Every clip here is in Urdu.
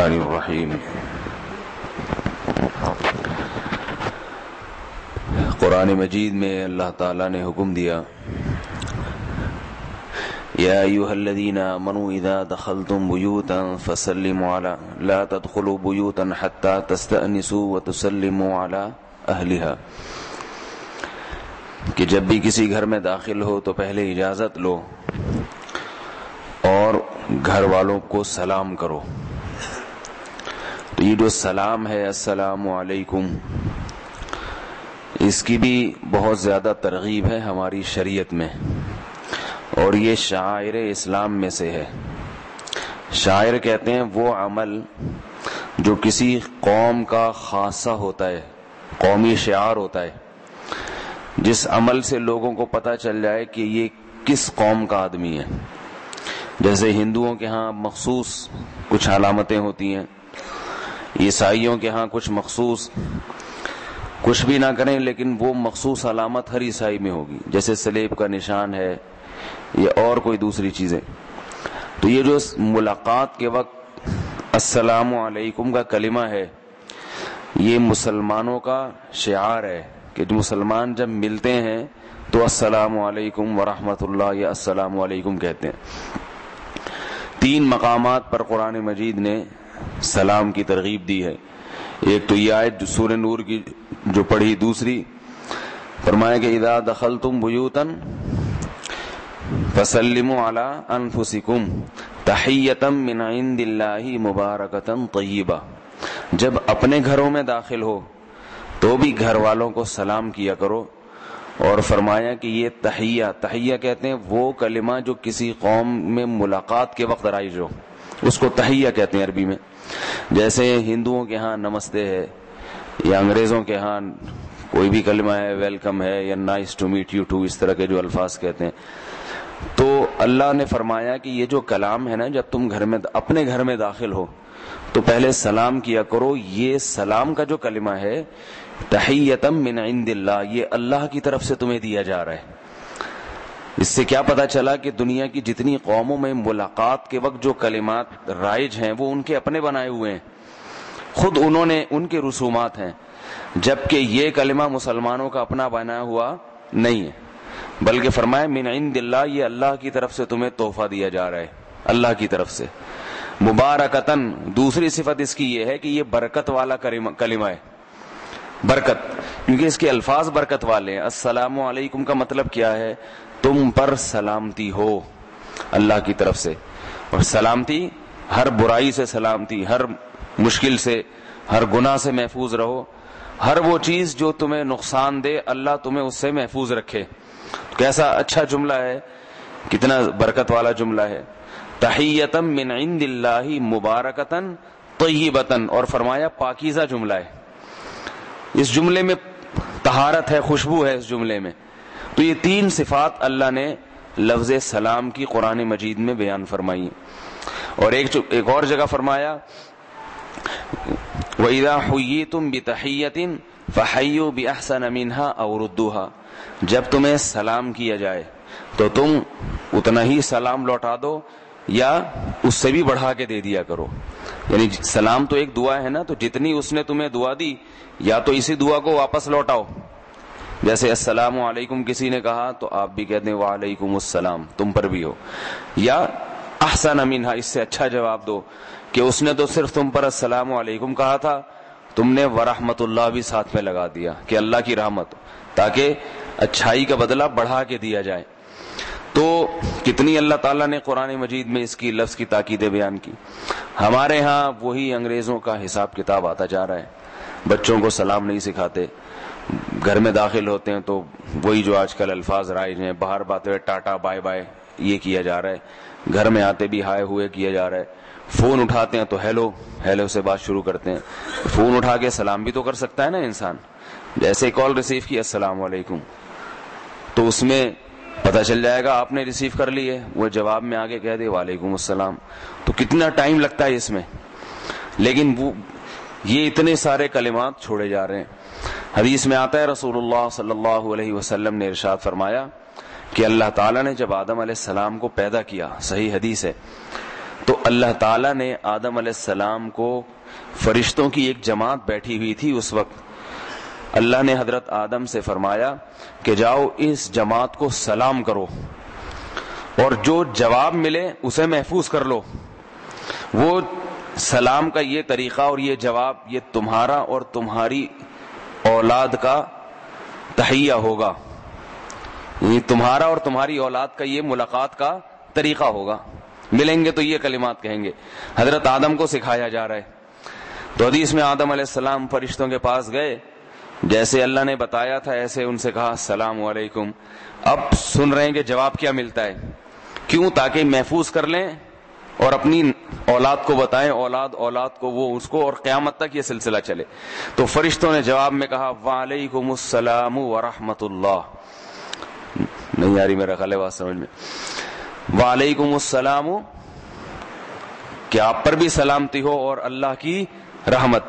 الرحمن الرحیم۔ قرآن مجید میں اللہ تعالیٰ نے حکم دیا، یا ایھا الذین آمنوا اذا دخلتم بیوتا فسلموا علی لا تدخلوا بیوتا حتی تستأنسوا وتسلموا علی اہلها، کہ جب بھی کسی گھر میں داخل ہو تو پہلے اجازت لو اور گھر والوں کو سلام کرو۔ تو یہ جو سلام ہے السلام علیکم، اس کی بھی بہت زیادہ ترغیب ہے ہماری شریعت میں، اور یہ شعائر اسلام میں سے ہے۔ شاعر کہتے ہیں وہ عمل جو کسی قوم کا خاصہ ہوتا ہے، قومی شعار ہوتا ہے، جس عمل سے لوگوں کو پتہ چل جائے کہ یہ کس قوم کا آدمی ہے۔ جیسے ہندوؤں کے ہاں مخصوص کچھ علامتیں ہوتی ہیں، عیسائیوں کے ہاں کچھ مخصوص، کچھ بھی نہ کریں لیکن وہ مخصوص علامت ہر عیسائی میں ہوگی، جیسے سلیب کا نشان ہے یا اور کوئی دوسری چیزیں۔ تو یہ جو ملاقات کے وقت السلام علیکم کا کلمہ ہے، یہ مسلمانوں کا شعار ہے کہ جو مسلمان جب ملتے ہیں تو السلام علیکم ورحمۃ اللہ یا السلام علیکم کہتے ہیں۔ 3 مقامات پر قرآن مجید نے سلام کی ترغیب دی ہے۔ ایک تو یہ آیت جو سورہ نور کی جو پڑھی، دوسری فرمایا کہ اذا دخلتم بیوتا فسلموا علی انفسکم تحیۃ من عند اللہ مبارکۃ طیبہ، جب اپنے گھروں میں داخل ہو تو بھی گھر والوں کو سلام کیا کرو۔ اور فرمایا کہ یہ تحیہ کہتے ہیں وہ کلمہ جو کسی قوم میں ملاقات کے وقت رائج ہو، اس کو تحیہ کہتے ہیں عربی میں۔ جیسے ہندوؤں کے ہاں نمستے ہے، یا انگریزوں کے ہاں کوئی بھی کلمہ ہے ویلکم ہے، یا nice to meet you too, اس طرح کے جو الفاظ کہتے ہیں۔ تو اللہ نے فرمایا کہ یہ جو کلام ہے نا، جب تم اپنے گھر میں داخل ہو تو پہلے سلام کیا کرو۔ یہ سلام کا جو کلمہ ہے تحیۃ من عند اللہ، یہ اللہ کی طرف سے تمہیں دیا جا رہا ہے۔ اس سے کیا پتا چلا کہ دنیا کی جتنی قوموں میں ملاقات کے وقت جو کلمات رائج ہیں وہ ان کے اپنے بنائے ہوئے ہیں، خود انہوں نے، ان کے رسومات ہیں، جبکہ یہ کلمہ مسلمانوں کا اپنا بنا ہوا نہیں ہے، بلکہ فرمایا من عند اللہ، یہ اللہ کی طرف سے تمہیں تحفہ دیا جا رہا ہے، اللہ کی طرف سے۔ مبارکتن، دوسری صفت اس کی یہ ہے کہ یہ برکت والا کلمہ ہے، برکت، کیونکہ اس کے الفاظ برکت والے ہیں۔ السلام علیکم کا مطلب کیا ہے؟ تم پر سلامتی ہو اللہ کی طرف سے، اور سلامتی ہر برائی سے سلامتی، ہر مشکل سے، ہر گناہ سے محفوظ رہو، ہر وہ چیز جو تمہیں نقصان دے اللہ تمہیں اس سے محفوظ رکھے۔ کیسا اچھا جملہ ہے، کتنا برکت والا جملہ ہے۔ تحیۃ من عند اللہ مبارکۃ طیبۃ، اور فرمایا پاکیزہ جملہ ہے، اس جملے میں طہارت ہے، خوشبو ہے اس جملے میں۔ تو یہ 3 صفات اللہ نے لفظ سلام کی قرآن مجید میں بیان فرمائی۔ اور ایک اور جگہ فرمایا وَإِذَا حُيِّيتُم بِتَحِيَّةٍ فَحَيُّوا بِأَحْسَنَ مِنْهَا أَوْ رُدُّوهَا، جب تمہیں سلام کیا جائے تو تم اتنا ہی سلام لوٹا دو یا اس سے بھی بڑھا کے دے دیا کرو۔ یعنی سلام تو ایک دعا ہے نا، تو جتنی اس نے تمہیں دعا دی یا تو اسی دعا کو واپس لوٹاؤ، جیسے السلام علیکم کسی نے کہا تو آپ بھی کہتے ہیں وعلیکم السلام، تم پر بھی ہو، یا احسن منہا، اس سے اچھا جواب دو کہ اس نے تو صرف تم پر السلام علیکم کہا تھا، تم نے ورحمت اللہ بھی ساتھ میں لگا دیا کہ اللہ کی رحمت، تاکہ اچھائی کا بدلہ بڑھا کے دیا جائے۔ تو کتنی اللہ تعالیٰ نے قرآن مجید میں اس کی لفظ کی تاکیدیں بیان کی۔ ہمارے ہاں وہی انگریزوں کا حساب کتاب آتا جا رہا ہے، بچوں کو سلام نہیں سکھاتے، گھر میں داخل ہوتے ہیں تو وہی جو آج کل الفاظ رائج ہیں، باہر باتیں ہوئے ٹاٹا بائے بائے یہ کیا جا رہا ہے، گھر میں آتے بھی ہائے ہوئے کیا جا رہا ہے، فون اٹھاتے ہیں تو ہیلو سے بات شروع کرتے ہیں۔ فون اٹھا کے سلام بھی تو کر سکتا ہے نا انسان، جیسے کال ریسیو کی السلام علیکم، تو اس میں پتہ چل جائے گا آپ نے ریسیو کر لی ہے، وہ جواب میں آگے کہہ دے وعلیکم السلام، تو کتنا ٹائم لگتا ہے اس میں، لیکن یہ اتنے سارے کلمات چھوڑے جا رہے ہیں۔ حدیث میں آتا ہے رسول اللہ صلی اللہ علیہ وسلم نے ارشاد فرمایا کہ اللہ تعالیٰ نے جب آدم علیہ السلام کو پیدا کیا، صحیح حدیث ہے، تو اللہ تعالیٰ نے آدم علیہ السلام کو، فرشتوں کی ایک جماعت بیٹھی ہوئی تھی اس وقت، اللہ نے حضرت آدم سے فرمایا کہ جاؤ اس جماعت کو سلام کرو اور جو جواب ملے اسے محفوظ کر لو. وہ سلام کا یہ طریقہ اور یہ جواب یہ تمہارا اور تمہاری اولاد کا تحیہ ہوگا، یہ تمہارا اور تمہاری اولاد کا یہ ملاقات کا طریقہ ہوگا. ملیں گے تو یہ کلمات کہیں گے. حضرت آدم کو سکھایا جا رہا ہے. تو حدیث میں آدم علیہ السلام فرشتوں کے پاس گئے، جیسے اللہ نے بتایا تھا ایسے ان سے کہا السلام علیکم. اب سن رہے ہیں کہ جواب کیا ملتا ہے. کیوں؟ تاکہ محفوظ کر لیں اور اپنی اولاد کو بتائیں، اولاد کو، وہ اس کو، اور قیامت تک یہ سلسلہ چلے. تو فرشتوں نے جواب میں کہا وعلیکم السلام ورحمۃ اللہ. نہیں آ رہی میرا خیال ہے بات سمجھ میں. وعلیکم السلام، کہ آپ پر بھی سلامتی ہو اور اللہ کی رحمت،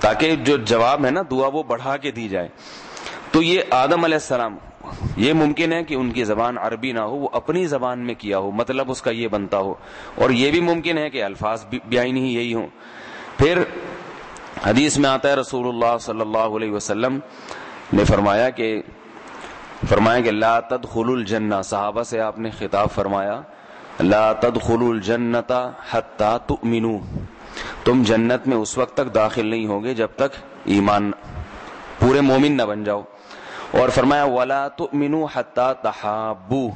تاکہ جو جواب ہے نا دعا وہ بڑھا کے دی جائے. تو یہ آدم علیہ السلام، یہ ممکن ہے کہ ان کی زبان عربی نہ ہو، وہ اپنی زبان میں کیا ہو، مطلب اس کا یہ بنتا ہو، اور یہ بھی ممکن ہے کہ الفاظ بیان ہی یہی ہوں. پھر حدیث میں آتا ہے رسول اللہ صلی اللہ علیہ وسلم نے فرمایا کہ لا تدخلوا الجنہ، صحابہ سے آپ نے خطاب فرمایا لا تدخلوا الجنۃ حتی تؤمنوا، تم جنت میں اس وقت تک داخل نہیں ہوگے جب تک ایمان پورے مومن نہ بن جاؤ. اور فرمایا ولا تؤمنوا حتی تحابوا،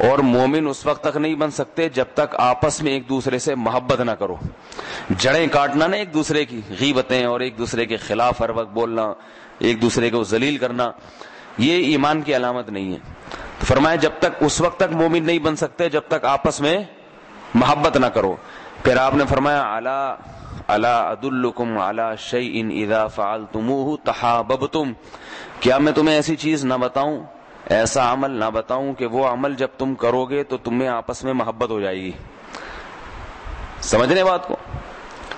اور مومن اس وقت تک نہیں بن سکتے جب تک آپس میں ایک دوسرے سے محبت نہ کرو. جڑیں کاٹنا نہ ایک دوسرے کی، غیبتیں اور ایک دوسرے کے خلاف ہر وقت بولنا، ایک دوسرے کو ذلیل کرنا، یہ ایمان کی علامت نہیں ہے. تو فرمایا جب تک، اس وقت تک مومن نہیں بن سکتے جب تک آپس میں محبت نہ کرو. پھر آپ نے فرمایا الا ادلکم علی شیء اذا فعلتموه تحاببتم، کیا میں تمہیں ایسی چیز نہ بتاؤں، ایسا عمل نہ بتاؤں کہ وہ عمل جب تم کرو گے تو تمہیں آپس میں محبت ہو جائے گی. سمجھنے بات کو.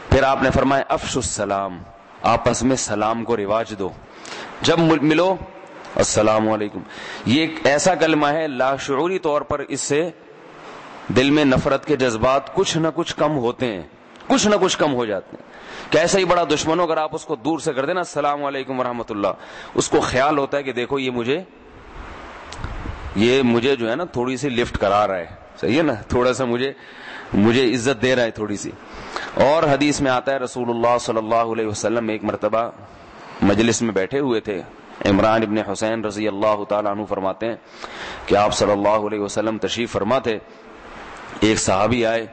پھر آپ نے فرمایا افشوا السلام، آپس میں سلام کو رواج دو، جب ملو السلام علیکم. یہ ایک ایسا کلمہ ہے لاشعوری طور پر اس سے دل میں نفرت کے جذبات کچھ نہ کچھ کم ہوتے ہیں، کچھ نہ کچھ کم ہو جاتے ہیں. کہ ایسا ہی بڑا دشمن ہو، اگر آپ اس کو دور سے کر دینا السلام علیکم ورحمۃ اللہ، اس کو خیال ہوتا ہے کہ دیکھو یہ مجھے جو ہے نا تھوڑی سی لفٹ کرا رہا ہے، صحیح ہے نا، تھوڑا سا مجھے عزت دے رہا ہے تھوڑی سی. اور حدیث میں آتا ہے رسول اللہ صلی اللہ علیہ وسلم ایک مرتبہ مجلس میں بیٹھے ہوئے تھے. عمران ابن حسین رضی اللہ تعالیٰ عنہ فرماتے ہیں کہ آپ صلی اللہ علیہ وسلم تشریف فرما تھے. ایک صحابی آئے،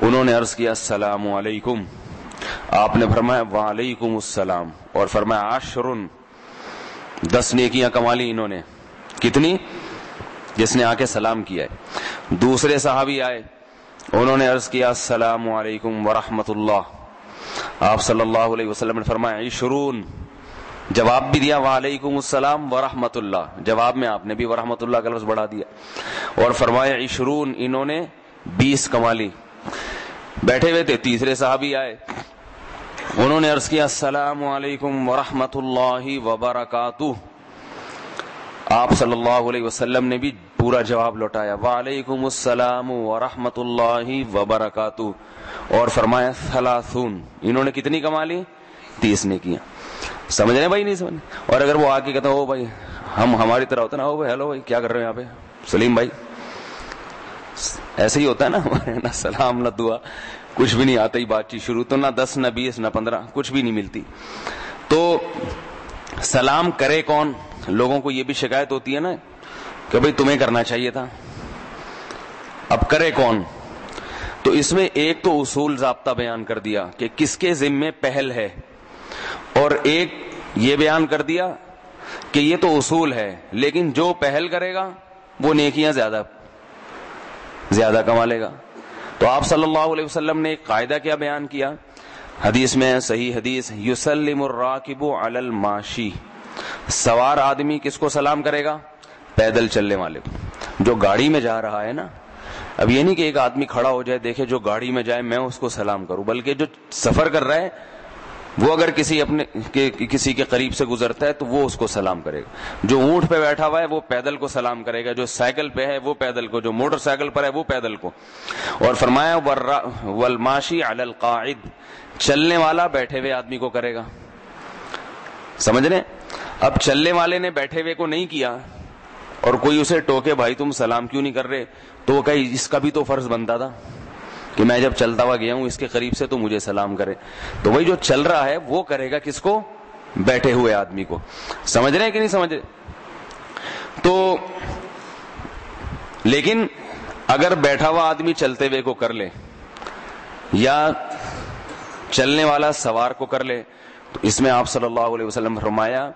انہوں نے عرض کیا السلام علیکم، آپ نے فرمایا وعلیکم السلام، اور فرمایا 10 نیکیاں کمالی انہوں نے. کتنی؟ جس نے آ کے سلام کیا ہے. دوسرے صحابی آئے، انہوں نے عرض کیا السلام علیکم ورحمۃ اللہ، آپ صلی اللہ علیہ وسلم نے فرمایا 20، جواب بھی دیا وعلیکم السلام ورحمۃ اللہ، جواب میں آپ نے بھی ورحمۃ اللہ کا لفظ بڑھا دیا، اور فرمایا 20، انہوں نے 20 کمالی. بیٹھے ہوئے تھے، تیسرے صحابی آئے، انہوں نے عرض کیا السلام علیکم ورحمۃ اللہ وبرکاتہ، آپ صلی اللہ علیہ وسلم نے بھی پورا جواب لوٹایا وعلیکم السلام ورحمۃ اللہ وبرکاتہ، اور فرمایا 30، انہوں نے کتنی کمالی؟ 30 نیکیاں. سمجھ رہے ہیں بھائی؟ نہیں سمجھ. اور اگر وہ آ کے کہتا ہو بھائی ہماری طرح ہوتا نا، ہو بھائی ہیلو بھائی کیا کر رہے ہو یہاں پہ سلیم بھائی، ایسے ہی ہوتا ہے نا، نہ سلام نہ دعا، کچھ بھی نہیں آتا ہی بات چیت شروع، تو نہ 10 نہ 20 نہ 15 کچھ بھی نہیں ملتی. تو سلام کرے کون؟ لوگوں کو یہ بھی شکایت ہوتی ہے نا کہ بھئی تمہیں کرنا چاہیے تھا، اب کرے کون؟ تو اس میں ایک تو اصول ضابطہ بیان کر دیا کہ کس کے ذمے پہل ہے، اور ایک یہ بیان کر دیا کہ یہ تو اصول ہے لیکن جو پہل کرے گا وہ نیکیاں زیادہ کما لے گا. تو آپ صلی اللہ علیہ وسلم نے ایک قاعدہ کیا بیان کیا حدیث میں، صحیح حدیث، یسلم الراکب علی الماشی، سوار آدمی کس کو سلام کرے گا؟ پیدل چلنے والے کو. جو گاڑی میں جا رہا ہے نا، اب یہ نہیں کہ ایک آدمی کھڑا ہو جائے دیکھے جو گاڑی میں جائے میں اس کو سلام کروں، بلکہ جو سفر کر رہا ہے وہ اگر کسی کے قریب سے گزرتا ہے تو وہ اس کو سلام کرے گا. جو اونٹ پہ بیٹھا ہوا ہے وہ پیدل کو سلام کرے گا, جو سائیکل پہ ہے وہ پیدل کو, جو موٹر سائیکل پر ہے وہ پیدل کو. اور فرمایا والماشی علی القاعد, چلنے والا بیٹھے ہوئے آدمی کو کرے گا. سمجھ رہے؟ اب چلنے والے نے بیٹھے ہوئے کو نہیں کیا اور کوئی اسے ٹوکے بھائی تم سلام کیوں نہیں کر رہے, تو وہ کہے اس کا بھی تو فرض بنتا تھا کہ میں جب چلتا ہوا گیا ہوں اس کے قریب سے تو مجھے سلام کرے. تو وہی جو چل رہا ہے وہ کرے گا کس کو؟ بیٹھے ہوئے آدمی کو. سمجھ رہے ہیں کہ نہیں سمجھ رہے؟ تو لیکن اگر بیٹھا ہوا آدمی چلتے ہوئے کو کر لے یا چلنے والا سوار کو کر لے تو اس میں آپ صلی اللہ علیہ وسلم فرمایا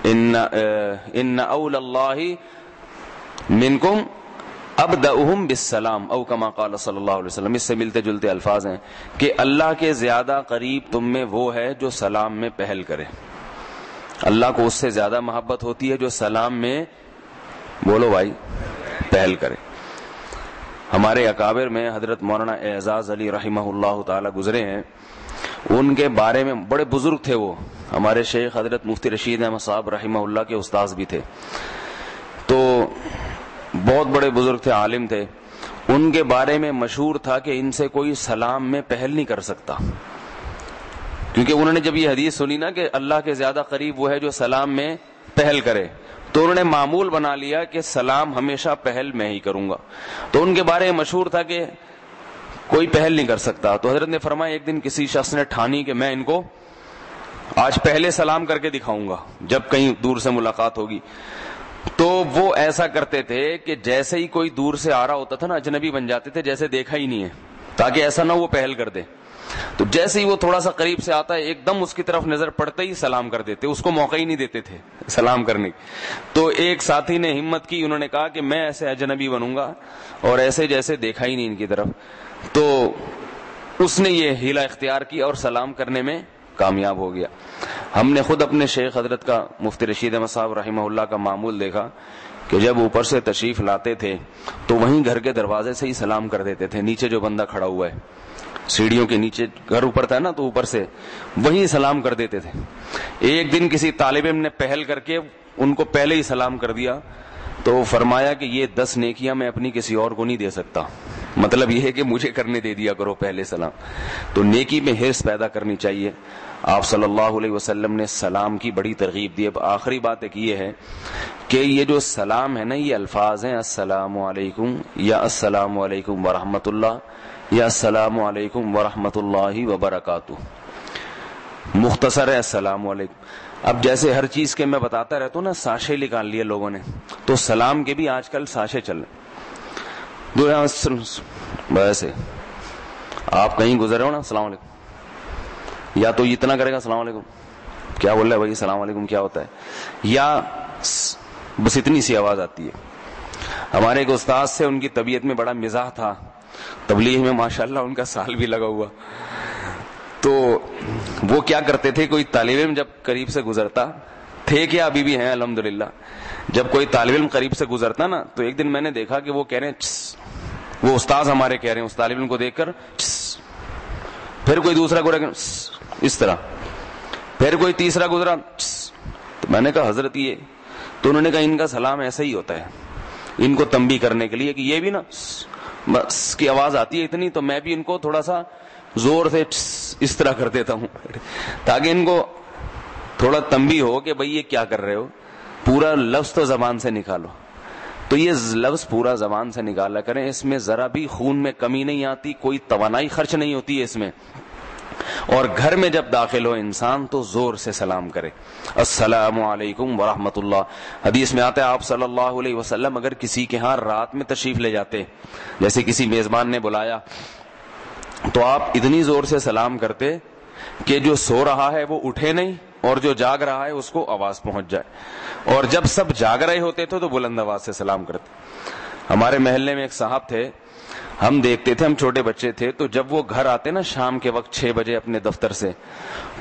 ان اول اللہ منکم ابدأہم بالسلام او کما قال صلی اللہ علیہ وسلم. اس سے ملتے جلتے الفاظ ہیں کہ اللہ کے زیادہ قریب تم میں وہ ہے جو سلام میں پہل کرے. اللہ کو اس سے زیادہ محبت ہوتی ہے جو سلام میں, بولو بھائی, پہل کرے. ہمارے اکابر میں حضرت مولانا اعزاز علی رحمہ اللہ تعالی گزرے ہیں, ان کے بارے میں بڑے بزرگ تھے وہ. ہمارے شیخ حضرت مفتی رشید احمد صاحب رحمہ اللہ کے استاذ بھی تھے, تو بہت بڑے بزرگ تھے, عالم تھے. ان کے بارے میں مشہور تھا کہ ان سے کوئی سلام میں پہل نہیں کر سکتا, کیونکہ انہوں نے جب یہ حدیث سنی نا کہ اللہ کے زیادہ قریب وہ ہے جو سلام میں پہل کرے, تو انہوں نے معمول بنا لیا کہ سلام ہمیشہ پہل میں ہی کروں گا. تو ان کے بارے میں مشہور تھا کہ کوئی پہل نہیں کر سکتا. تو حضرت نے فرمایا ایک دن کسی شخص نے ٹھانی کہ میں ان کو آج پہلے سلام کر کے دکھاؤں گا جب کہیں دور سے ملاقات ہوگی. تو وہ ایسا کرتے تھے کہ جیسے ہی کوئی دور سے آ رہا ہوتا تھا نا اجنبی بن جاتے تھے, جیسے دیکھا ہی نہیں ہے, تاکہ ایسا نہ وہ پہل کر دے. تو جیسے ہی وہ تھوڑا سا قریب سے آتا ہے ایک دم اس کی طرف نظر پڑتے ہی سلام کر دیتے, اس کو موقع ہی نہیں دیتے تھے سلام کرنے کی. تو ایک ساتھی نے ہمت کی, انہوں نے کہا کہ میں ایسے اجنبی بنوں گا اور ایسے جیسے دیکھا ہی نہیں ان کی طرف. تو اس نے یہ ہیلا اختیار کی اور سلام کرنے میں کامیاب ہو گیا. ہم نے خود اپنے شیخ حضرت کا مفتی رشید احمد صاحب رحمہ اللہ کا معمول دیکھا کہ جب اوپر سے تشریف لاتے تھے تو وہیں گھر کے دروازے سے ہی سلام کر دیتے تھے. نیچے جو بندہ کھڑا ہوا ہے, سیڑھیوں کے نیچے گھر اوپر تھا نا, تو اوپر سے وہیں سلام کر دیتے تھے. ایک دن کسی طالب علم نے پہل کر کے ان کو پہلے ہی سلام کر دیا, تو فرمایا کہ یہ 10 نیکیاں میں اپنی کسی اور کو نہیں دے سکتا, مطلب یہ ہے کہ مجھے کرنے دے دیا کرو پہلے سلام. تو نیکی میں حرص پیدا کرنی چاہیے. آپ صلی اللہ علیہ وسلم نے سلام کی بڑی ترغیب دی. اب آخری بات ایک یہ ہے کہ یہ جو سلام ہے نا, یہ الفاظ ہیں السلام علیکم یا السلام علیکم ورحمۃ اللہ یا السلام علیکم ورحمۃ اللہ وبرکاتہ. مختصر ہے السلام علیکم. اب جیسے ہر چیز کے میں بتاتا رہتا ہوں نا, ساشے نکال لیے لوگوں نے, تو سلام کے بھی آج کل ساشے چل رہے. ویسے آپ کہیں گزرے ہو نا السلام علیکم, یا تو اتنا کرے گا السلام علیکم, کیا بول رہا ہے بھائی السلام علیکم کیا ہوتا ہے, یا بس اتنی سی آواز آتی ہے. ہمارے ایک استاد سے ان کی طبیعت میں بڑا مزاح تھا, تبلیغ میں ماشاءاللہ ان کا سال بھی لگا ہوا. تو وہ کیا کرتے تھے, کوئی طالب علم جب قریب سے گزرتا تھے, کیا ابھی بھی ہیں الحمدللہ, جب کوئی طالب علم قریب سے گزرتا نا, تو ایک دن میں نے دیکھا کہ وہ کہہ رہے ہیں, وہ استاذ ہمارے کہہ رہے ہیں, اس طالب علم کو دیکھ کر پھر کوئی دوسرا گزرا اس طرح, پھر کوئی تیسرا گزرا. تو میں نے کہا حضرت یہ, تو انہوں نے کہا ان کا سلام ایسا ہی ہوتا ہے, ان کو تنبیہ کرنے کے لیے کہ یہ بھی نا بس کی آواز آتی ہے اتنی, تو میں بھی ان کو تھوڑا سا زور سے اس طرح کر دیتا ہوں تاکہ ان کو تھوڑا تنبیہ ہو کہ بھئی یہ کیا کر رہے ہو, پورا لفظ تو زبان سے نکالو. تو یہ لفظ پورا زبان سے نکالا کریں, اس میں ذرا بھی خون میں کمی نہیں آتی, کوئی توانائی خرچ نہیں ہوتی ہے اس میں. اور گھر میں جب داخل ہو انسان تو زور سے سلام کرے, السلام علیکم ورحمۃ اللہ. حدیث میں آتا ہے آپ صلی اللہ علیہ وسلم اگر کسی کے ہاں رات میں تشریف لے جاتے, جیسے کسی میزبان نے بلایا, تو آپ اتنی زور سے سلام کرتے کہ جو سو رہا ہے وہ اٹھے نہیں, اور جو جاگ رہا ہے اس کو آواز پہنچ جائے. اور جب سب جاگ رہے ہوتے تھے تو بلند آواز سے سلام کرتے. ہمارے محلے میں ایک صاحب تھے, ہم دیکھتے تھے، ہم چھوٹے بچے تھے، تو جب وہ گھر آتے نا شام کے وقت 6 بجے اپنے دفتر سے،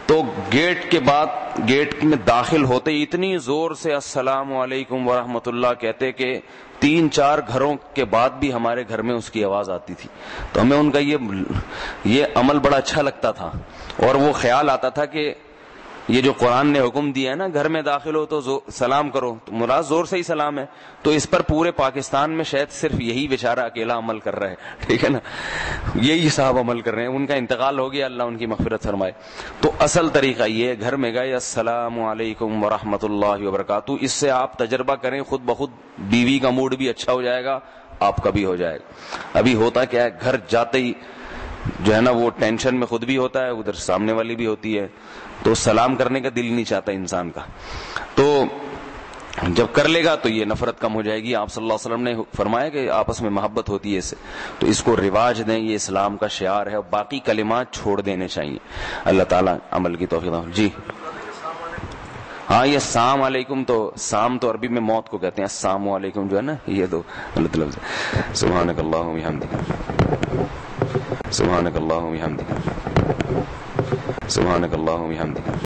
تو گیٹ میں داخل ہوتے ہی اتنی زور سے السلام علیکم ورحمۃ اللہ کہتے کہ 3-4 گھروں کے بعد بھی ہمارے گھر میں اس کی آواز آتی تھی. تو ہمیں ان کا یہ عمل بڑا اچھا لگتا تھا، اور وہ خیال آتا تھا کہ یہ جو قرآن نے حکم دیا ہے نا گھر میں داخل ہو تو سلام کرو، تو مراد زور سے ہی سلام ہے، تو اس پر پورے پاکستان میں شاید صرف یہی بیچارہ اکیلا عمل کر رہا ہے. ٹھیک ہے نا، یہی صاحب عمل کر رہے ہیں، ان کا انتقال ہو گیا، اللہ ان کی مغفرت فرمائے. تو اصل طریقہ یہ ہے، گھر میں گئے السلام علیکم ورحمۃ اللہ وبرکاتہ، اس سے آپ تجربہ کریں، خود بخود بیوی کا موڈ بھی اچھا ہو جائے گا، آپ کا بھی ہو جائے گا. ابھی ہوتا کیا ہے، گھر جاتے ہی جو ہے نا وہ ٹینشن میں خود بھی ہوتا ہے، ادھر سامنے والی بھی ہوتی ہے، تو سلام کرنے کا دل نہیں چاہتا انسان کا. تو جب کر لے گا تو یہ نفرت کم ہو جائے گی. آپ صلی اللہ علیہ وسلم نے فرمایا کہ آپس میں محبت ہوتی ہے اس سے، تو اس کو رواج دیں، یہ اسلام کا شعار ہے، اور باقی کلمات چھوڑ دینے چاہیے. اللہ تعالیٰ عمل کی توفیق دے. جی ہاں، یہ السلام علیکم، تو سام تو عربی میں موت کو کہتے ہیں، السلام علیکم جو ہے نا یہ تو غلط لفظ ہے. سبحانک اللہم و بحمدک، سبحانک اللہم و بحمدک، سبحانک اللہم و بحمدک.